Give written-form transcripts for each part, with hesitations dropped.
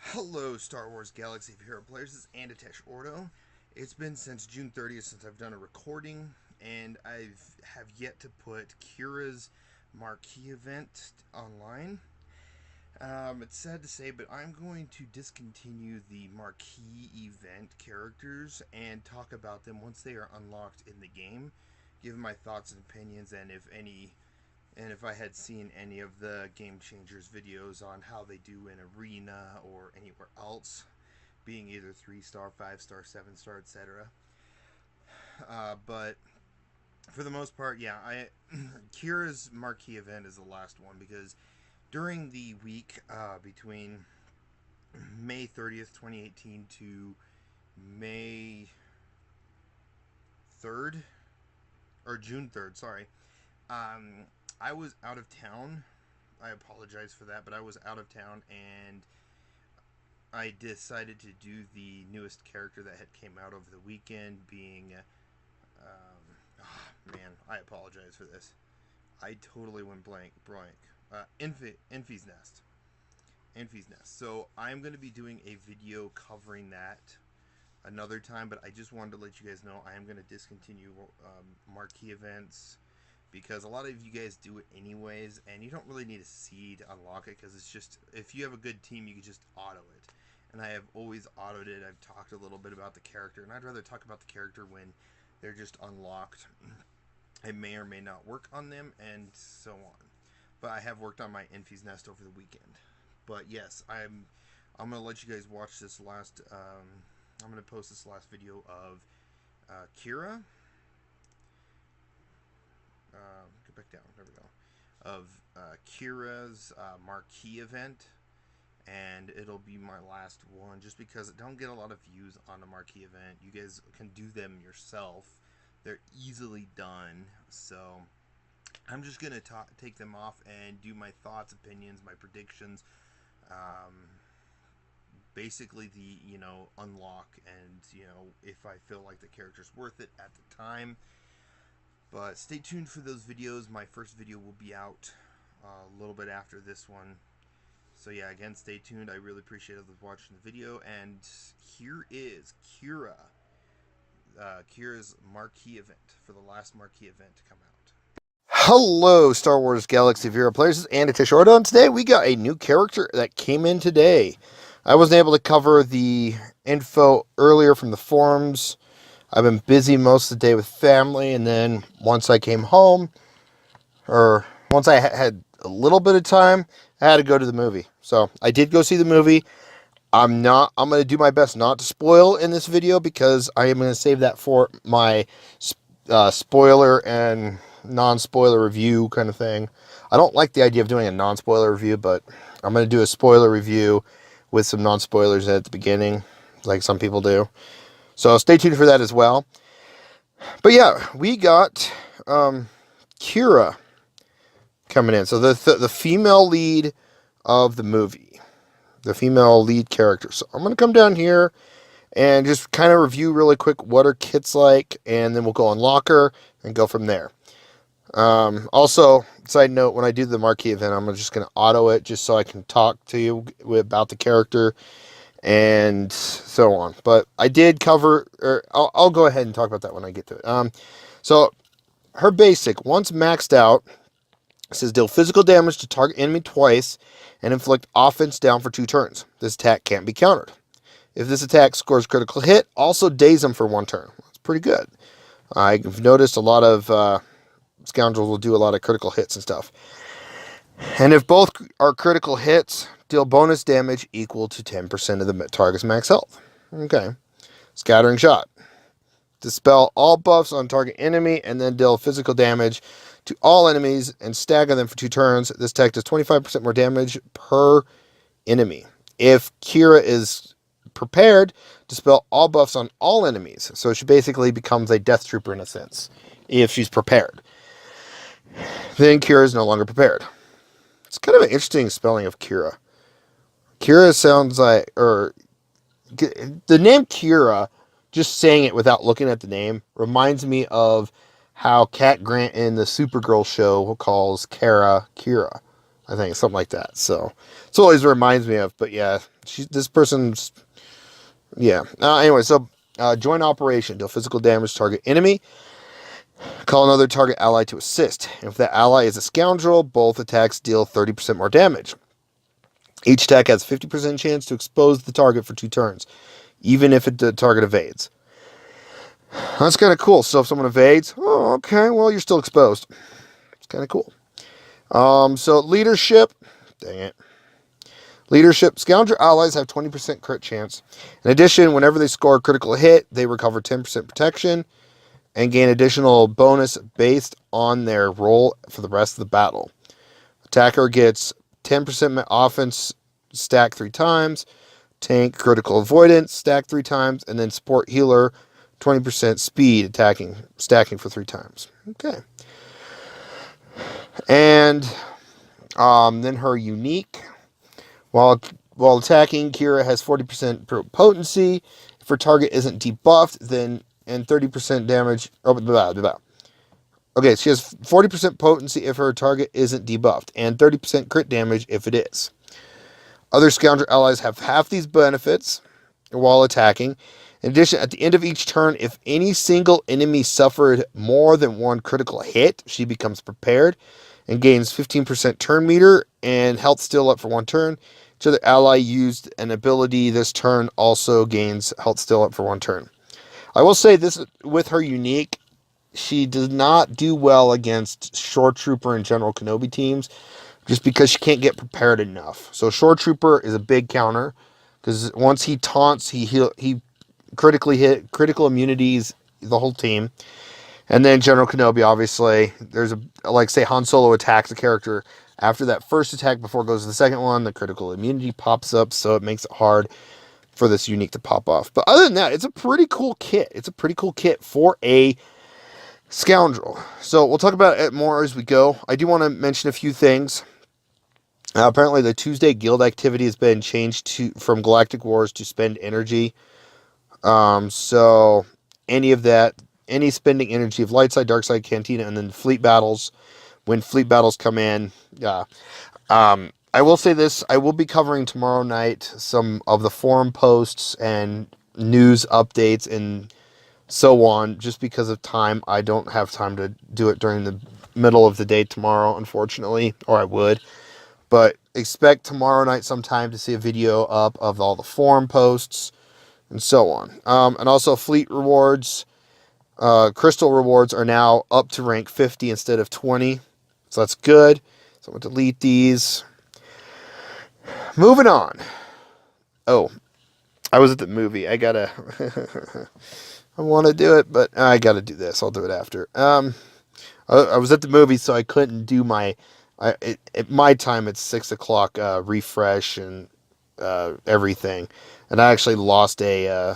Hello, Star Wars Galaxy of Hero players. This is Andatesh Ordo. It's been since June 30th since I've done a recording, and I have yet to put Qi'ra's Marqee event online. It's sad to say, but I'm going to discontinue the Marqee event characters and talk about them once they are unlocked in the game, give my thoughts and opinions, and if I had seen any of the Game Changers videos on how they do in Arena or anywhere else, being either 3-star, 5-star, 7-star, etc. But for the most part, yeah, Qi'ra's Marqee event is the last one because during the week between May 30th, 2018 to May 3rd, or June 3rd, sorry, I was out of town. I apologize for that, but I was out of town and I decided to do the newest character that had came out over the weekend, being, man, I apologize for this. I totally went blank. Enfy's Nest. Enfy's Nest. So I'm going to be doing a video covering that another time, but I just wanted to let you guys know I am going to discontinue Marqee events because a lot of you guys do it anyways, and you don't really need a seed to unlock it because it's just, if you have a good team, you can just auto it. And I have always autoed it. I've talked a little bit about the character, and I'd rather talk about the character when they're just unlocked. I may or may not work on them, and so on. But I have worked on my Enfy's Nest over the weekend. But yes, I'm gonna let you guys watch this last. I'm gonna post this last video of Qi'ra. Get back down. There we go. Of Qi'ra's Marqee event, and it'll be my last one just because I don't get a lot of views on the Marqee event. You guys can do them yourself. They're easily done. So I'm just gonna take them off and do my thoughts, opinions, my predictions. Basically the unlock, and if I feel like the character's worth it at the time. But stay tuned for those videos. My first video will be out a little bit after this one. So yeah, again, stay tuned. I really appreciate everyone watching the video. And here is Qi'ra. Qi'ra's Marqee event, for the last Marqee event to come out. Hello, Star Wars Galaxy of Hero players. This is Andatesh Ordo, and today we got a new character that came in today. I wasn't able to cover the info earlier from the forums. I've been busy most of the day with family, and then once I came home, or once I had a little bit of time, I had to go to the movie. So I did go see the movie. I'm going to do my best not to spoil in this video because I am going to save that for my spoiler and non-spoiler review kind of thing. I don't like the idea of doing a non-spoiler review, but I'm going to do a spoiler review with some non-spoilers at the beginning, like some people do. So stay tuned for that as well. But yeah, we got Qi'ra coming in. So the female lead of the movie, the female lead character. So I'm going to come down here and just kind of review really quick what her kit's like, and then we'll go unlock her and go from there. Also, side note, when I do the Marqee event, I'm just going to auto it just so I can talk to you about the character and so on. But I did cover, or I'll go ahead and talk about that when I get to it. So her basic, once maxed out, says deal physical damage to target enemy twice and inflict offense down for 2 turns. This attack can't be countered. If this attack scores critical hit, also daze them for 1 turn. That's pretty good. I've noticed a lot of scoundrels will do a lot of critical hits and stuff. And if both are critical hits, deal bonus damage equal to 10% of the target's max health. Okay. Scattering Shot. Dispel all buffs on target enemy and then deal physical damage to all enemies and stagger them for 2 turns. This attack does 25% more damage per enemy. If Qi'ra is prepared, dispel all buffs on all enemies. So she basically becomes a death trooper in a sense, if she's prepared. Then Qi'ra is no longer prepared. It's kind of an interesting spelling of Qi'ra. Qi'ra sounds like, or the name Qi'ra, just saying it without looking at the name, reminds me of how Cat Grant in the Supergirl show calls Kara Qi'ra. I think something like that. So it's always reminds me of. But yeah, This person's, yeah. Anyway, so joint operation. Deal physical damage to target enemy. Call another target ally to assist. If that ally is a scoundrel, both attacks deal 30% more damage. Each attack has 50% chance to expose the target for 2 turns, even if the target evades. That's kind of cool. So if someone evades, oh, okay, well, you're still exposed. It's kind of cool. So leadership, dang it. Leadership, scoundrel allies have 20% crit chance. In addition, whenever they score a critical hit, they recover 10% protection and gain additional bonus based on their roll for the rest of the battle. Attacker gets 10% offense stack 3 times, tank critical avoidance stack 3 times, and then support healer 20% speed stacking for 3 times. Okay. And then her unique. While attacking, Qi'ra has 40% potency. If her target isn't debuffed, then and 30% damage. Okay, she has 40% potency if her target isn't debuffed, and 30% crit damage if it is. Other scoundrel allies have half these benefits while attacking. In addition, at the end of each turn, if any single enemy suffered more than 1 critical hit, she becomes prepared and gains 15% turn meter and health still up for 1 turn. Each other ally used an ability this turn also gains health still up for 1 turn. I will say this with her unique, she does not do well against Shore Trooper and General Kenobi teams just because she can't get prepared enough. So Shore Trooper is a big counter because once he taunts, he critical immunities the whole team. And then General Kenobi, obviously, there's say Han Solo attacks a character. After that first attack, before it goes to the second one, the critical immunity pops up, so it makes it hard for this unique to pop off. But other than that, it's a pretty cool kit. It's a pretty cool kit for a scoundrel. So we'll talk about it more as we go. I do want to mention a few things. Apparently, the Tuesday guild activity has been changed from Galactic Wars to Spend Energy. So any of that, any spending energy of light side, dark side, cantina, and then fleet battles. When fleet battles come in, I will say this, I will be covering tomorrow night some of the forum posts and news updates and so on. Just because of time, I don't have time to do it during the middle of the day tomorrow, unfortunately, or I would. But expect tomorrow night sometime to see a video up of all the forum posts and so on. And also fleet rewards, crystal rewards are now up to rank 50 instead of 20. So that's good. So I'm going to delete these. Moving on. Oh, I was at the movie. I gotta. I want to do it, but I gotta do this. I'll do it after. I was at the movie, so I couldn't do my. At my time, it's 6 o'clock. Refresh and everything, and I actually lost a.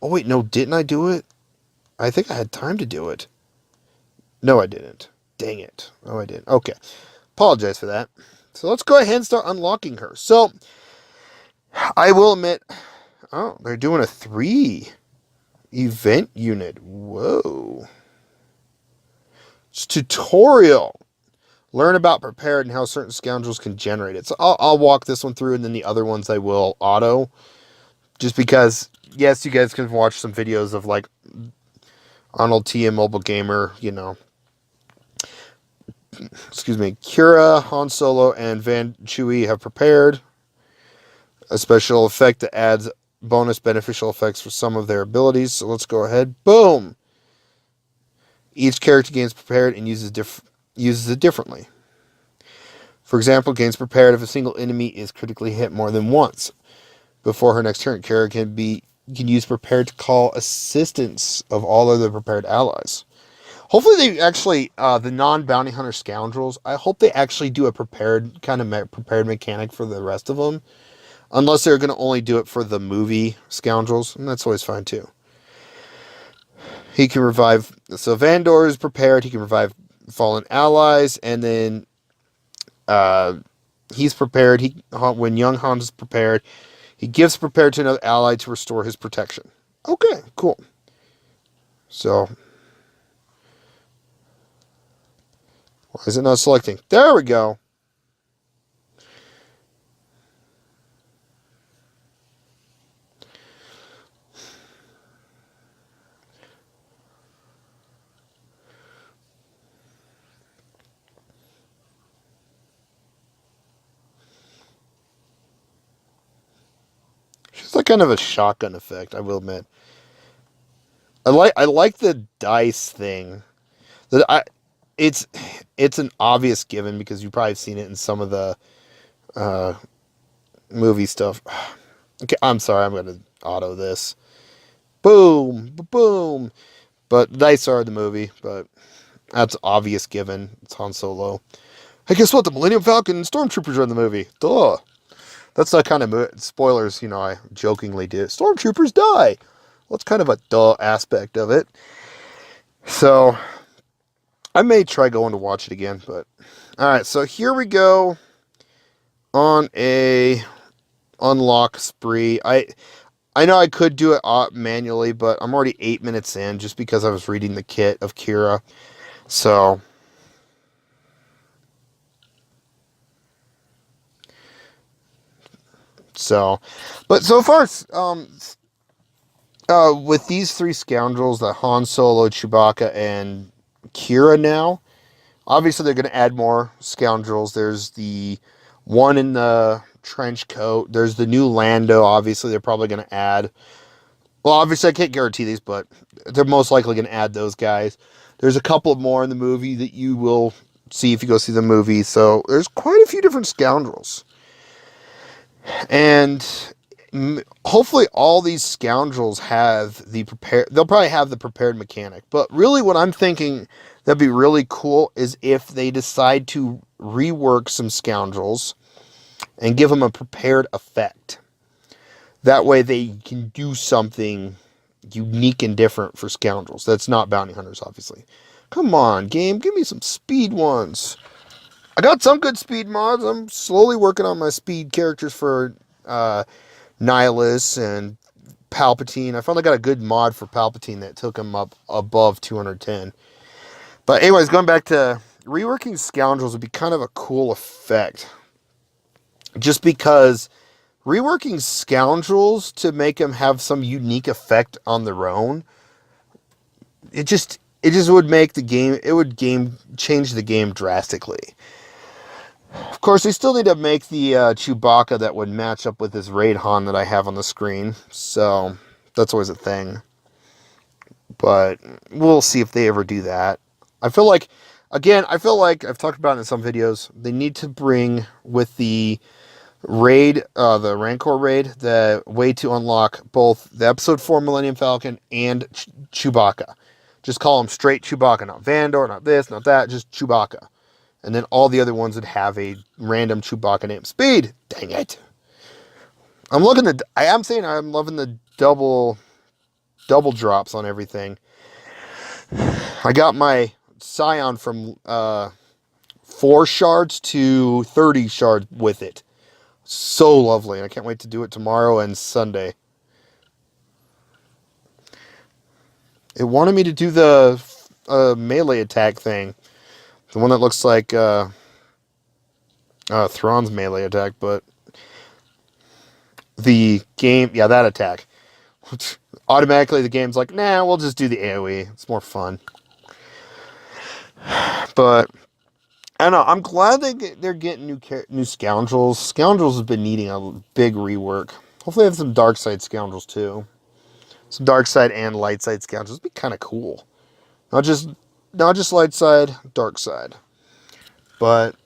Oh wait, no, didn't I do it? I think I had time to do it. No, I didn't. Dang it. Oh, I didn't. Okay. Apologize for that. So let's go ahead and start unlocking her. So, I will admit, oh, they're doing a 3 event unit. Whoa. It's tutorial. Learn about prepared and how certain scoundrels can generate it. So I'll walk this one through, and then the other ones I will auto. Just because, yes, you guys can watch some videos of like Arnold T and Mobile Gamer, excuse me, Qi'ra, Han Solo, and Van Chewie have prepared a special effect that adds bonus beneficial effects for some of their abilities. So let's go ahead. Boom! Each character gains prepared and uses it differently. For example, gains prepared if a single enemy is critically hit more than once. Before her next turn, Qi'ra can use prepared to call assistance of all other prepared allies. Hopefully they actually, the non-bounty hunter scoundrels, I hope they actually do a prepared prepared mechanic for the rest of them. Unless they're going to only do it for the movie scoundrels, and that's always fine too. He can revive, so Vandor is prepared, he can revive fallen allies, and then he's prepared, when young Hans is prepared, he gives prepared to another ally to restore his protection. Okay, cool. So, why is it not selecting? There we go. kind of a shotgun effect, I will admit. I like the dice thing. It's an obvious given because you've probably seen it in some of the movie stuff. Okay, I'm sorry, I'm gonna auto this. Boom, boom. But the dice are the movie, but that's obvious given. It's Han Solo. Hey, guess what? The Millennium Falcon and Stormtroopers are in the movie. Duh. That's the kind of spoilers, I jokingly do. Stormtroopers die. Well, it's kind of a duh aspect of it. So, I may try going to watch it again, but... Alright, so here we go on a unlock spree. I know I could do it manually, but I'm already 8 minutes in just because I was reading the kit of Qi'ra. So... but so far, with these three scoundrels, the Han Solo, Chewbacca, and Qi'ra now, obviously they're going to add more scoundrels. There's the one in the trench coat. There's the new Lando, obviously they're probably going to add. Well, obviously I can't guarantee these, but they're most likely going to add those guys. There's a couple more in the movie that you will see if you go see the movie. So there's quite a few different scoundrels. And hopefully all these scoundrels have the prepared... They'll probably have the prepared mechanic. But really what I'm thinking that'd be really cool is if they decide to rework some scoundrels and give them a prepared effect. That way they can do something unique and different for scoundrels. That's not bounty hunters, obviously. Come on, game. Give me some speed ones. I got some good speed mods. I'm slowly working on my speed characters for Nihilus and Palpatine. I finally got a good mod for Palpatine that took him up above 210. But anyways, going back to reworking scoundrels would be kind of a cool effect. Just because reworking scoundrels to make them have some unique effect on their own, it just would make the game, change the game drastically. Of course, we still need to make the Chewbacca that would match up with this Raid Han that I have on the screen. So, that's always a thing. But, we'll see if they ever do that. I feel like I've talked about it in some videos, they need to bring with the Raid, the Rancor Raid, the way to unlock both the Episode 4 Millennium Falcon and Chewbacca. Just call him straight Chewbacca, not Vandor, not this, not that, just Chewbacca. And then all the other ones would have a random Chewbacca name. Speed! Dang it. I'm loving the double drops on everything. I got my Scion from 4 shards to 30 shards with it. So lovely. And I can't wait to do it tomorrow and Sunday. It wanted me to do the melee attack thing. The one that looks like Thrawn's melee attack, but the game, yeah, that attack. Automatically the game's like, nah, we'll just do the AoE. It's more fun. But, I don't know, I'm glad they're getting new scoundrels. Scoundrels have been needing a big rework. Hopefully they have some dark side scoundrels too. Some dark side and light side scoundrels. It'd be kind of cool. Not just light side, dark side. But,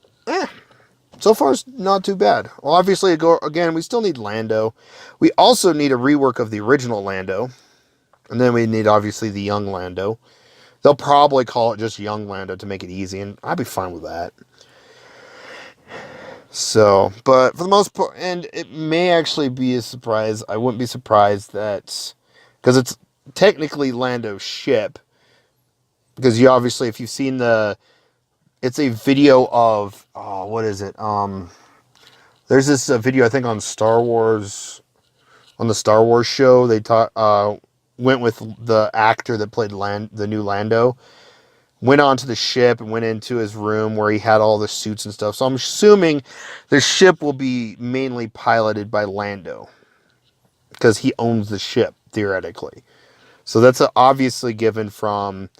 so far it's not too bad. Well, obviously, we still need Lando. We also need a rework of the original Lando. And then we need, obviously, the young Lando. They'll probably call it just young Lando to make it easy, and I'd be fine with that. So, but for the most part, and it may actually be a surprise. I wouldn't be surprised that, because it's technically Lando's ship. Because you obviously, if you've seen it's a video of, what is it? There's this video, I think, on Star Wars, on the Star Wars show. They went with the actor that played the new Lando, went onto the ship and went into his room where he had all the suits and stuff. So I'm assuming the ship will be mainly piloted by Lando, because he owns the ship, theoretically. So that's obviously given from...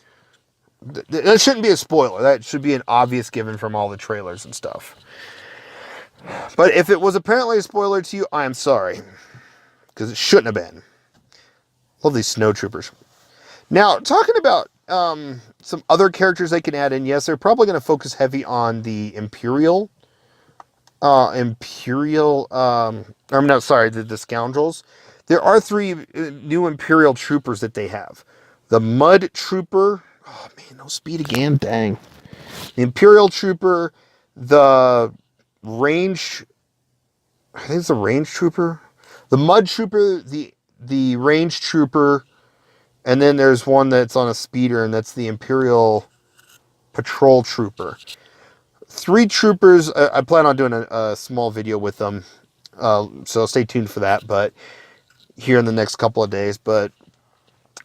That shouldn't be a spoiler. That should be an obvious given from all the trailers and stuff. But if it was apparently a spoiler to you, I am sorry. because it shouldn't have been. Love these snow troopers. Now, talking about some other characters they can add in, yes, they're probably going to focus heavy on the Imperial, I'm not sorry, the Scoundrels. There are 3 new Imperial troopers that they have. The Mud Trooper, oh man, no speed again, dang. The Imperial Trooper, the Range, I think it's the Range Trooper, the Mud Trooper, the Range Trooper, and then there's one that's on a speeder, and that's the Imperial Patrol Trooper. 3 troopers. I plan on doing a small video with them, so stay tuned for that. But here in the next couple of days. But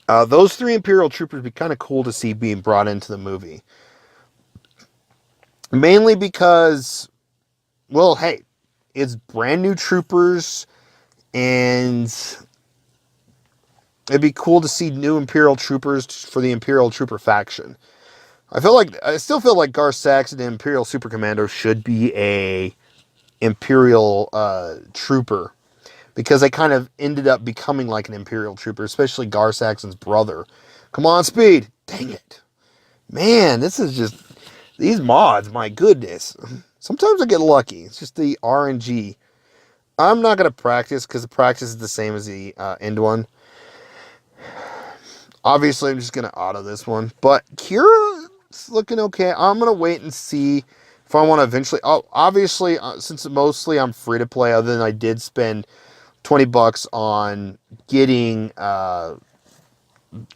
those 3 Imperial troopers would be kind of cool to see being brought into the movie. Mainly because, well, hey, it's brand new troopers, and it'd be cool to see new Imperial troopers for the Imperial Trooper faction. I still feel like Gar Saxon and Imperial Super Commando should be a Imperial trooper, because they kind of ended up becoming like an Imperial trooper, especially Gar Saxon's brother. Come on, Speed! Dang it. Man, this is just, these mods, my goodness. Sometimes I get lucky. It's just the RNG. I'm not going to practice, because the practice is the same as the end one. Obviously, I'm just going to auto this one. But Qi'ra's looking okay. I'm going to wait and see if I want to eventually... obviously, since mostly I'm free to play, other than I did spend $20 on getting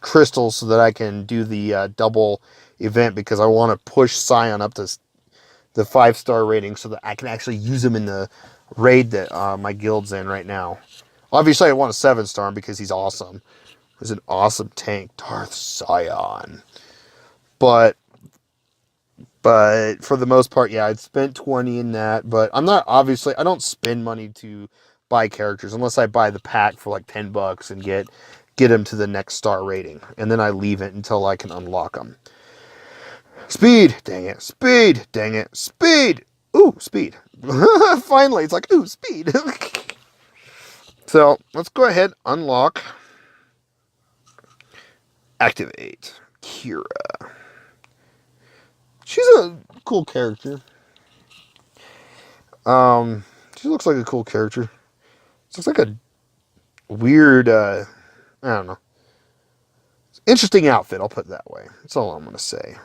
crystals so that I can do the double event, because I want to push Scion up to the 5-star rating so that I can actually use him in the raid that my guild's in right now. Obviously, I want a 7-star because he's awesome. He's an awesome tank, Darth Scion. But for the most part, yeah, I'd spent 20 in that. But I'm not, obviously, I don't spend money to buy characters unless I buy the pack for like $10 and get them to the next star rating. And then I leave it until I can unlock them. Speed! Dang it. Speed! Dang it. Speed! Ooh, speed. Finally, it's like, ooh, speed. So, let's go ahead, unlock. Activate Qi'ra. She's a cool character. She looks like a cool character. She looks like a weird, I don't know. Interesting outfit, I'll put it that way. That's all I'm going to say.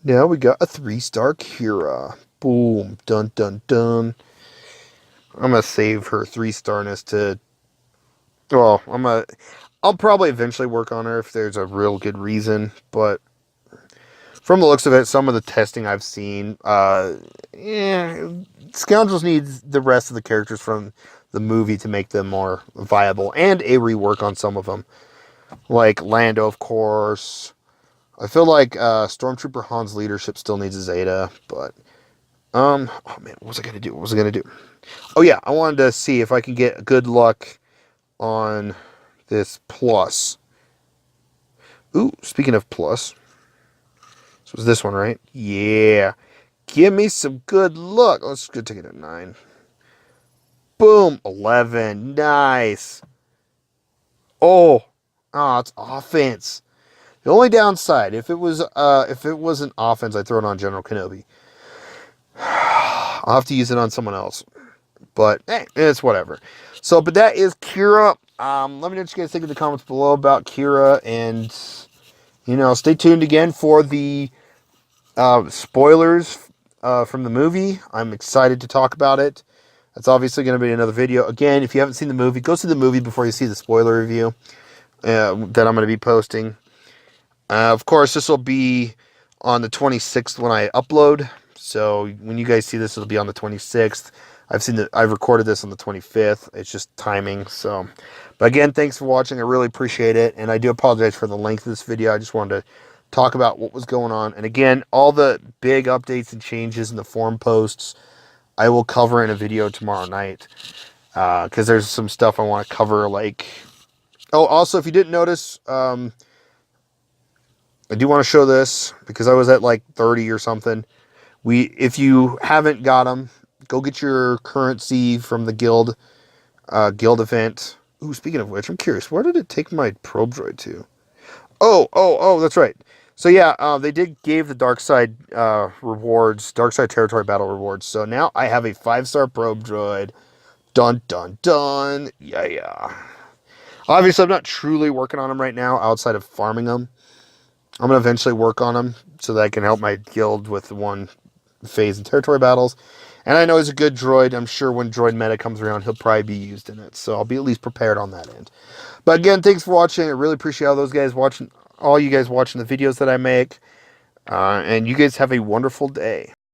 Now we got a 3-star Qi'ra. Boom. Dun, dun, dun. I'm going to save her 3-starness to... Well, I'll probably eventually work on her if there's a real good reason, but from the looks of it, some of the testing I've seen, Scoundrels needs the rest of the characters from the movie to make them more viable, and a rework on some of them. Like Lando, of course. I feel like Stormtrooper Han's leadership still needs a Zeta, but... oh man, what was I going to do? Oh yeah, I wanted to see if I can get good luck on this plus. Ooh, speaking of plus. So was this one, right? Yeah. Give me some good luck. Let's go take it at 9. Boom. 11. Nice. Oh, it's offense. The only downside, if it was an offense, I'd throw it on General Kenobi. I'll have to use it on someone else. But hey, it's whatever. So, but that is Qi'ra. Let me know what you guys think in the comments below about Qi'ra, and stay tuned again for the spoilers from the movie. I'm excited to talk about it. That's obviously going to be another video. Again, if you haven't seen the movie, go see the movie before you see the spoiler review that I'm going to be posting. Of course, this will be on the 26th when I upload. So when you guys see this, it'll be on the 26th. I've recorded this on the 25th. It's just timing. So, but again, thanks for watching. I really appreciate it, and I do apologize for the length of this video. I just wanted to talk about what was going on. And again, all the big updates and changes in the forum posts, I will cover in a video tomorrow night. Because there's some stuff I want to cover. Like, oh, also, if you didn't notice, I do want to show this because I was at like 30 or something. If you haven't got them, go get your currency from the guild. guild event. Ooh, speaking of which, I'm curious, where did it take my probe droid to? Oh, that's right. So yeah, they gave the dark side rewards, dark side territory battle rewards. So now I have a 5-star probe droid. Dun dun dun. Yeah. Obviously, I'm not truly working on them right now outside of farming them. I'm going to eventually work on them so that I can help my guild with one phase in territory battles. And I know he's a good droid. I'm sure when droid meta comes around, he'll probably be used in it. So I'll be at least prepared on that end. But again, thanks for watching. I really appreciate all you guys watching the videos that I make. And you guys have a wonderful day.